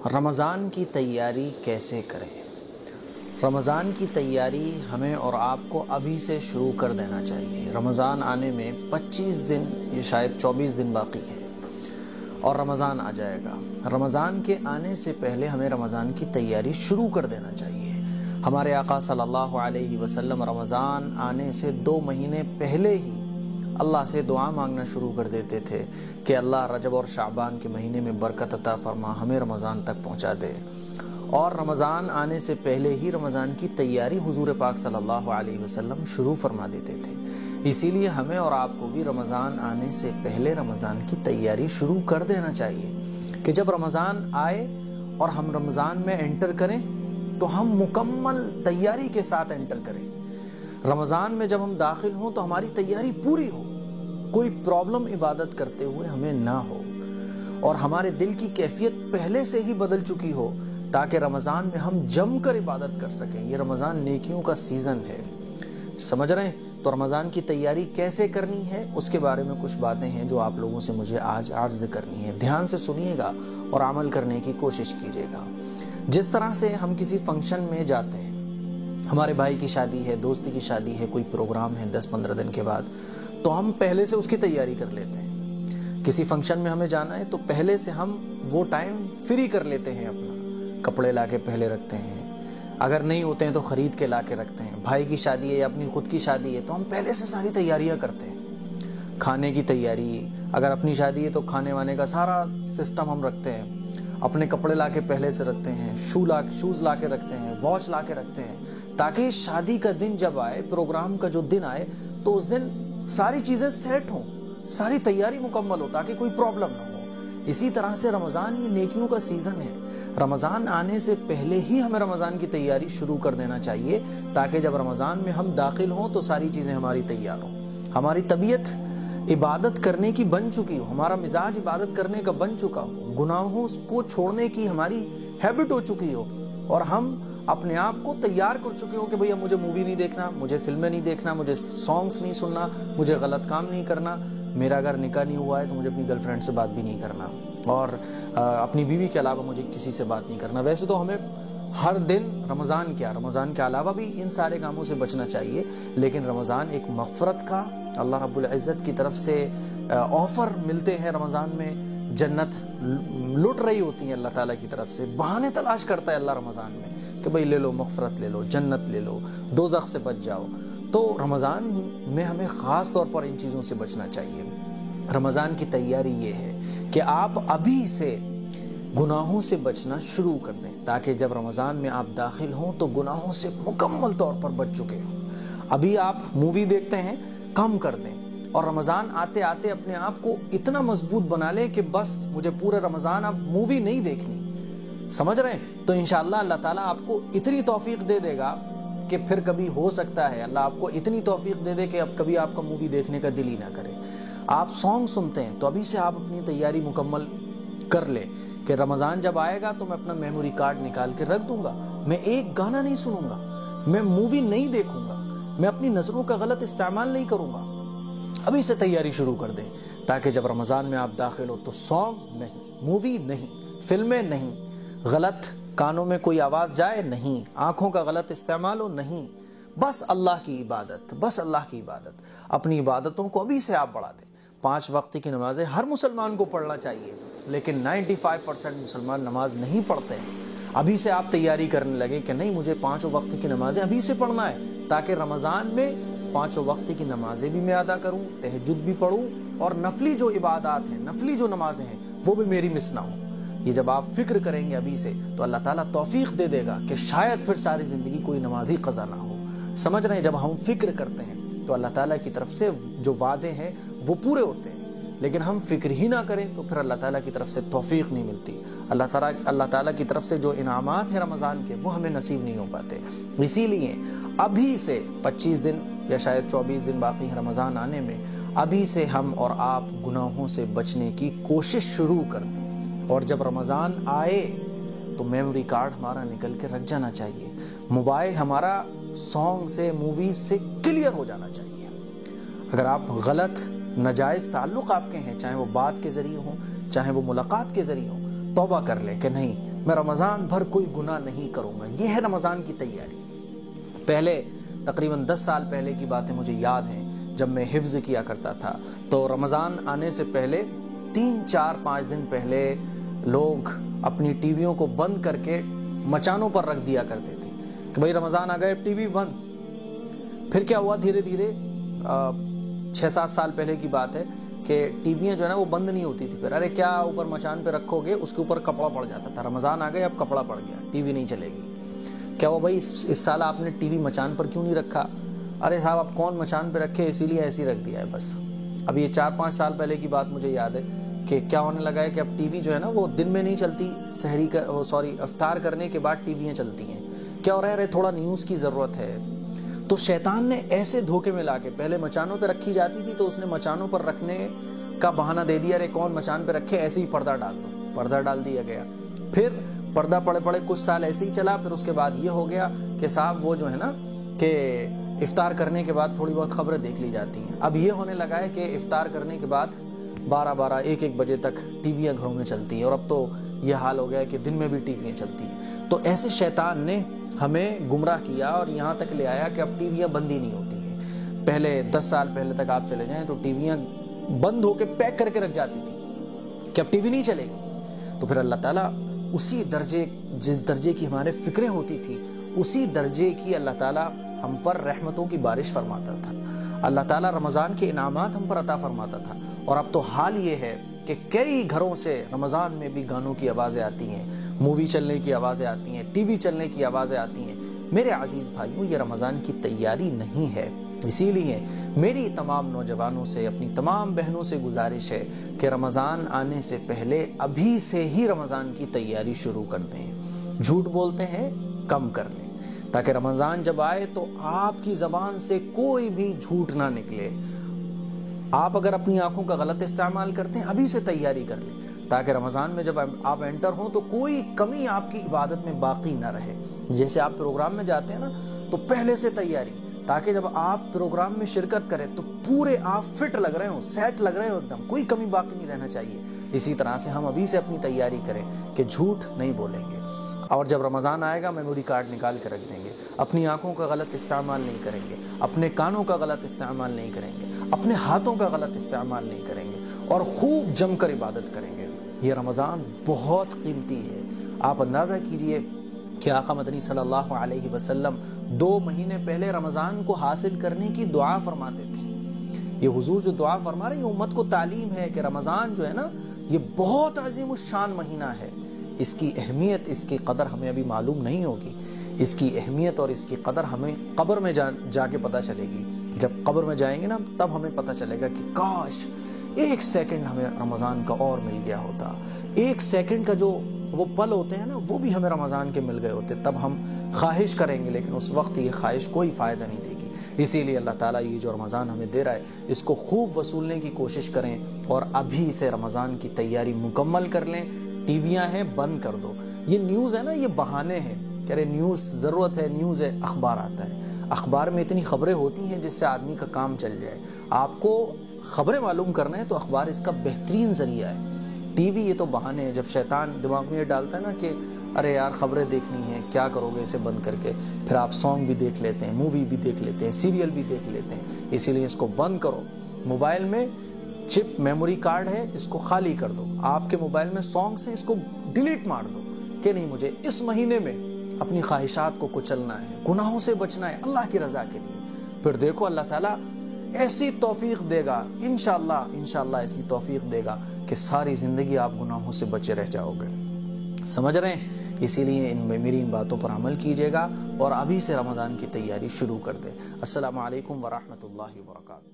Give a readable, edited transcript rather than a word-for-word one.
رمضان کی تیاری کیسے کریں؟ رمضان کی تیاری ہمیں اور آپ کو ابھی سے شروع کر دینا چاہیے۔ رمضان آنے میں 25 دن یا شاید 24 دن باقی ہے اور رمضان آ جائے گا۔ رمضان کے آنے سے پہلے ہمیں رمضان کی تیاری شروع کر دینا چاہیے۔ ہمارے آقا صلی اللہ علیہ وسلم رمضان آنے سے 2 مہینے پہلے ہی اللہ سے دعا مانگنا شروع کر دیتے تھے کہ اللہ رجب اور شعبان کے مہینے میں برکت عطا فرما، ہمیں رمضان تک پہنچا دے۔ اور رمضان آنے سے پہلے ہی رمضان کی تیاری حضور پاک صلی اللہ علیہ وسلم شروع فرما دیتے تھے۔ اسی لیے ہمیں اور آپ کو بھی رمضان آنے سے پہلے رمضان کی تیاری شروع کر دینا چاہیے کہ جب رمضان آئے اور ہم رمضان میں انٹر کریں تو ہم مکمل تیاری کے ساتھ انٹر کریں۔ رمضان میں جب ہم داخل ہوں تو ہماری تیاری پوری ہو، کوئی پرابلم عبادت کرتے ہوئے ہمیں نہ ہو، اور ہمارے دل کی کیفیت پہلے سے ہی بدل چکی ہو تاکہ رمضان میں ہم جم کر عبادت کر سکیں۔ یہ رمضان نیکیوں کا سیزن ہے، سمجھ رہے ہیں؟ تو رمضان کی تیاری کیسے کرنی ہے اس کے بارے میں کچھ باتیں ہیں جو آپ لوگوں سے مجھے آج عرض کرنی ہے۔ دھیان سے سنیے گا اور عمل کرنے کی کوشش کیجیے گا۔ جس طرح سے ہم کسی فنکشن میں جاتے ہیں، ہمارے بھائی کی شادی ہے، دوستی کی شادی ہے، کوئی پروگرام ہے 10-15 دن کے بعد، تو ہم پہلے سے اس کی تیاری کر لیتے ہیں۔ کسی فنکشن میں ہمیں جانا ہے تو پہلے سے ہم وہ ٹائم فری کر لیتے ہیں، اپنا کپڑے لا کے پہلے رکھتے ہیں، اگر نہیں ہوتے ہیں تو خرید کے لا کے رکھتے ہیں۔ بھائی کی شادی ہے یا اپنی خود کی شادی ہے تو ہم پہلے سے ساری تیاریاں کرتے ہیں۔ کھانے کی تیاری، اگر اپنی شادی ہے تو کھانے وانے کا سارا سسٹم ہم رکھتے ہیں، اپنے کپڑے لا کے پہلے سے رکھتے ہیں، شوز لا کے رکھتے ہیں، واچ لا کے رکھتے ہیں، تاکہ شادی کا دن جب آئے، پروگرام کا جو دن آئے تو اس دن ساری چیزیں سیٹ ہوں، ساری تیاری مکمل ہو تاکہ کوئی پرابلم نہ ہو۔ اسی طرح سے رمضان یہ نیکیوں کا سیزن ہے۔ رمضان آنے سے پہلے ہی ہمیں رمضان کی تیاری شروع کر دینا چاہیے تاکہ جب رمضان میں ہم داخل ہوں تو ساری چیزیں ہماری تیار ہوں، ہماری طبیعت عبادت کرنے کی بن چکی ہو، ہمارا مزاج عبادت کرنے کا بن چکا ہو، گناہوں کو چھوڑنے کی ہماری ہیبٹ ہو چکی ہو، اور ہم اپنے آپ کو تیار کر چکے ہو کہ بھئی اب مجھے مووی نہیں دیکھنا، مجھے فلمیں نہیں دیکھنا، مجھے سانگز نہیں سننا، مجھے غلط کام نہیں کرنا، میرا اگر نکاح نہیں ہوا ہے تو مجھے اپنی گرل فرینڈ سے بات بھی نہیں کرنا، اور اپنی بیوی کے علاوہ مجھے کسی سے بات نہیں کرنا۔ ویسے تو ہمیں ہر دن رمضان کے علاوہ بھی ان سارے کاموں سے بچنا چاہیے، لیکن رمضان ایک مغفرت کا، اللہ رب العزت کی طرف سے آفر ملتے ہیں۔ رمضان میں جنت لٹ رہی ہوتی ہیں اللہ تعالیٰ کی طرف سے، بہانے تلاش کرتا ہے اللہ رمضان میں کہ بھئی لے لو مغفرت، لے لو جنت، لے لو دوزخ سے بچ جاؤ۔ تو رمضان میں ہمیں خاص طور پر ان چیزوں سے بچنا چاہیے۔ رمضان کی تیاری یہ ہے کہ آپ ابھی سے گناہوں سے بچنا شروع کر دیں تاکہ جب رمضان میں آپ داخل ہوں تو گناہوں سے مکمل طور پر بچ چکے ہوں۔ ابھی آپ مووی دیکھتے ہیں، کم کر دیں، اور رمضان آتے آتے اپنے آپ کو اتنا مضبوط بنا لیں کہ بس مجھے پورے رمضان اب مووی نہیں دیکھنی، سمجھ رہے ہیں؟ تو انشاءاللہ اللہ تعالیٰ آپ کو اتنی توفیق دے دے گا کہ پھر کبھی ہو سکتا ہے اللہ آپ کو اتنی توفیق دے دے کہ اب کبھی آپ کا مووی دیکھنے کا دل ہی نہ کرے۔ آپ سانگ سنتے ہیں تو ابھی سے آپ اپنی تیاری مکمل کر لیں کہ رمضان جب آئے گا تو میں اپنا میموری کارڈ نکال کے رکھ دوں گا، میں ایک گانا نہیں سنوں گا، میں مووی نہیں دیکھوں گا، میں اپنی نظروں کا غلط استعمال نہیں کروں گا۔ ابھی سے تیاری شروع کر دیں تاکہ جب رمضان میں آپ داخل ہو تو سانگ نہیں، مووی نہیں، فلمیں نہیں، غلط کانوں میں کوئی آواز جائے نہیں، آنکھوں کا غلط استعمال ہو نہیں، بس اللہ کی عبادت، بس اللہ کی عبادت۔ اپنی عبادتوں کو ابھی سے آپ بڑھا دیں۔ 5 وقت کی نمازیں ہر مسلمان کو پڑھنا چاہیے، لیکن 95% مسلمان نماز نہیں پڑھتے ہیں۔ ابھی سے آپ تیاری کرنے لگے کہ نہیں مجھے 5 وقت کی نمازیں ابھی سے پڑھنا ہے تاکہ رمضان میں 5 وقت کی نمازیں بھی میں ادا کروں، تہجد بھی پڑھوں، اور نفلی جو عبادات ہیں، نفلی جو نمازیں ہیں وہ بھی میری مس نہ ہوں۔ یہ جب آپ فکر کریں گے ابھی سے تو اللہ تعالیٰ توفیق دے دے گا کہ شاید پھر ساری زندگی کوئی نمازی قضا نہ ہو۔ سمجھ رہے ہیں؟ جب ہم فکر کرتے ہیں تو اللہ تعالیٰ کی طرف سے جو وعدے ہیں وہ پورے ہوتے ہیں، لیکن ہم فکر ہی نہ کریں تو پھر اللہ تعالیٰ کی طرف سے توفیق نہیں ملتی۔ اللہ تعالیٰ کی طرف سے جو انعامات ہیں رمضان کے وہ ہمیں نصیب نہیں ہو پاتے۔ اسی لیے ابھی سے 25 دن یا شاید 24 دن باقی ہے رمضان آنے میں، ابھی سے ہم اور آپ گناہوں سے بچنے کی کوشش شروع کر دیں، اور جب رمضان آئے تو میموری کارڈ ہمارا نکل کے رکھ جانا چاہیے، موبائل ہمارا سانگ سے، موویز سے کلیئر ہو جانا چاہیے۔ اگر آپ غلط ناجائز تعلق آپ کے ہیں، چاہے وہ بات کے ذریعے ہوں چاہے وہ ملاقات کے ذریعے ہوں، توبہ کر لیں کہ نہیں میں رمضان بھر کوئی گناہ نہیں کروں گا۔ یہ ہے رمضان کی تیاری۔ پہلے تقریباً 10 سال پہلے کی باتیں مجھے یاد ہیں، جب میں حفظ کیا کرتا تھا تو رمضان آنے سے پہلے 3 4 5 دن پہلے لوگ اپنی ٹی ویوں کو بند کر کے مچانوں پر رکھ دیا کرتے تھے کہ بھائی رمضان آ گئے، ٹی وی بند۔ پھر کیا ہوا، دھیرے دھیرے 6 7 سال پہلے کی بات ہے کہ ٹی ویاں جو ہے نا وہ بند نہیں ہوتی تھی۔ پھر ارے کیا اوپر مچان پہ رکھو گے، اس کے اوپر کپڑا پڑ جاتا تھا۔ رمضان آ گئے، اب کپڑا پڑ گیا، ٹی وی نہیں چلے گی۔ کیا ہوا بھائی، اس سال آپ نے ٹی وی مچان پر کیوں نہیں رکھا؟ ارے صاحب اب کون مچان پہ رکھے، اسی لیے ایسے ہی رکھ دیا ہے بس۔ اب یہ 4 5 سال پہلے کی بات مجھے یاد ہے کہ کیا ہونے لگا ہے کہ اب ٹی وی جو ہے نا وہ دن میں نہیں چلتی، افطار کرنے کے بعد ٹی ویاں چلتی ہیں۔ کیا ہو رہا ہے، ارے تھوڑا نیوز کی ضرورت ہے۔ تو شیطان نے ایسے دھوکے میں لا کے، پہلے مچانوں پہ رکھی جاتی تھی تو اس نے مچانوں پر رکھنے کا بہانہ دے دیا، ارے کون مچان پہ رکھے، ایسے ہی پردہ ڈال دو، پردہ ڈال دیا گیا۔ پھر پردہ پڑے کچھ سال ایسے ہی چلا، پھر اس کے بعد یہ ہو گیا کہ صاحب وہ جو ہے نا کہ افطار کرنے کے بعد تھوڑی بہت خبریں دیکھ لی جاتی ہیں۔ اب یہ ہونے لگا ہے کہ افطار کرنے کے بعد 12 1 بجے تک ٹی ویاں گھروں میں چلتی ہیں، اور اب تو یہ حال ہو گیا ہے کہ دن میں بھی ٹی ویاں چلتی ہیں۔ تو ایسے شیطان نے ہمیں گمراہ کیا اور یہاں تک لے آیا کہ اب ٹی ویاں بند ہی نہیں ہوتی ہیں۔ پہلے 10 سال پہلے تک آپ چلے جائیں تو ٹی ویاں بند ہو کے پیک کر کے رکھ جاتی تھی کہ اب ٹی وی نہیں چلے گی۔ تو پھر اللہ تعالیٰ اسی درجے، جس درجے کی ہمارے فکریں ہوتی تھی، اسی درجے کی اللہ تعالیٰ ہم پر رحمتوں کی بارش فرماتا تھا۔ اللہ تعالیٰ رمضان کے انعامات ہم پر عطا فرماتا تھا۔ اور اب تو حال یہ ہے کہ کئی گھروں سے رمضان میں بھی گانوں کی آوازیں آتی ہیں، مووی چلنے کی آوازیں آتی ہیں، ٹی وی چلنے کی آوازیں آتی ہیں۔ میرے عزیز بھائیوں، یہ رمضان کی تیاری نہیں ہے۔ اسی لیے میری تمام نوجوانوں سے، اپنی تمام بہنوں سے گزارش ہے کہ رمضان آنے سے پہلے ابھی سے ہی رمضان کی تیاری شروع کر دیں۔ جھوٹ بولتے ہیں، کم کر لیں، تاکہ رمضان جب آئے تو آپ کی زبان سے کوئی بھی جھوٹ نہ نکلے۔ آپ اگر اپنی آنکھوں کا غلط استعمال کرتے ہیں، ابھی سے تیاری کر لیں، تاکہ رمضان میں جب آپ انٹر ہوں تو کوئی کمی آپ کی عبادت میں باقی نہ رہے۔ جیسے آپ پروگرام میں جاتے ہیں نا تو پہلے سے تیاری، تاکہ جب آپ پروگرام میں شرکت کریں تو پورے آپ فٹ لگ رہے ہوں، سیٹ لگ رہے ہوں، ایک دم کوئی کمی باقی نہیں رہنا چاہیے۔ اسی طرح سے ہم ابھی سے اپنی تیاری کریں کہ جھوٹ نہیں بولیں گے، اور جب رمضان آئے گا میموری کارڈ نکال کے رکھ دیں گے۔ اپنی آنکھوں کا غلط استعمال نہیں کریں گے، اپنے کانوں کا غلط استعمال نہیں کریں گے، اپنے ہاتھوں کا غلط استعمال نہیں کریں گے، اور خوب جم کر عبادت کریں گے۔ یہ رمضان بہت قیمتی ہے۔ آپ اندازہ کیجئے کہ آقا مدنی صلی اللہ علیہ وسلم 2 مہینے پہلے رمضان کو حاصل کرنے کی دعا فرماتے تھے۔ یہ حضور جو دعا فرما رہے ہیں، یہ امت کو تعلیم ہے کہ رمضان جو ہے نا یہ بہت عظیم الشان مہینہ ہے۔ اس کی اہمیت، اس کی قدر ہمیں ابھی معلوم نہیں ہوگی۔ اس کی اہمیت اور اس کی قدر ہمیں قبر میں جا کے پتہ چلے گی۔ جب قبر میں جائیں گے نا تب ہمیں پتہ چلے گا کہ کاش 1 سیکنڈ ہمیں رمضان کا اور مل گیا ہوتا۔ 1 سیکنڈ کا جو وہ پل ہوتے ہیں نا وہ بھی ہمیں رمضان کے مل گئے ہوتے، تب ہم خواہش کریں گے، لیکن اس وقت یہ خواہش کوئی فائدہ نہیں دے گی۔ اسی لیے اللہ تعالیٰ یہ جو رمضان ہمیں دے رہا ہے اس کو خوب وصولنے کی کوشش کریں، اور ابھی سے رمضان کی تیاری مکمل کر لیں۔ ٹی ویاں ہیں بند کر دو۔ یہ نیوز ہے نا، یہ بہانے ہیں کہ ارے نیوز ضرورت ہے، نیوز ہے، اخبار آتا ہے۔ اخبار میں اتنی خبریں ہوتی ہیں جس سے آدمی کا کام چل جائے۔ آپ کو خبریں معلوم کرنا ہے تو اخبار اس کا بہترین ذریعہ ہے۔ ٹی وی یہ تو بہانے ہیں۔ جب شیطان دماغ میں یہ ڈالتا ہے نا کہ ارے یار خبریں دیکھنی ہیں، کیا کرو گے اسے بند کر کے، پھر آپ سانگ بھی دیکھ لیتے ہیں، مووی بھی دیکھ لیتے ہیں، سیریل بھی دیکھ لیتے ہیں۔ اسی لیے اس کو بند کرو۔ موبائل میں چپ میموری کارڈ ہے، اس کو خالی کر دو۔ آپ کے موبائل میں سانگس ہیں، اس کو ڈیلیٹ مار دو کہ نہیں، مجھے اس مہینے میں اپنی خواہشات کو کچلنا ہے، گناہوں سے بچنا ہے اللہ کی رضا کے لیے۔ پھر دیکھو اللہ تعالیٰ ایسی توفیق دے گا، انشاءاللہ ایسی توفیق دے گا کہ ساری زندگی آپ گناہوں سے بچے رہ جاؤ گے۔ سمجھ رہے ہیں؟ اسی لیے میری ان باتوں پر عمل کیجیے گا اور ابھی سے رمضان کی تیاری شروع کر دیں۔ السلام علیکم ورحمۃ اللہ وبرکاتہ۔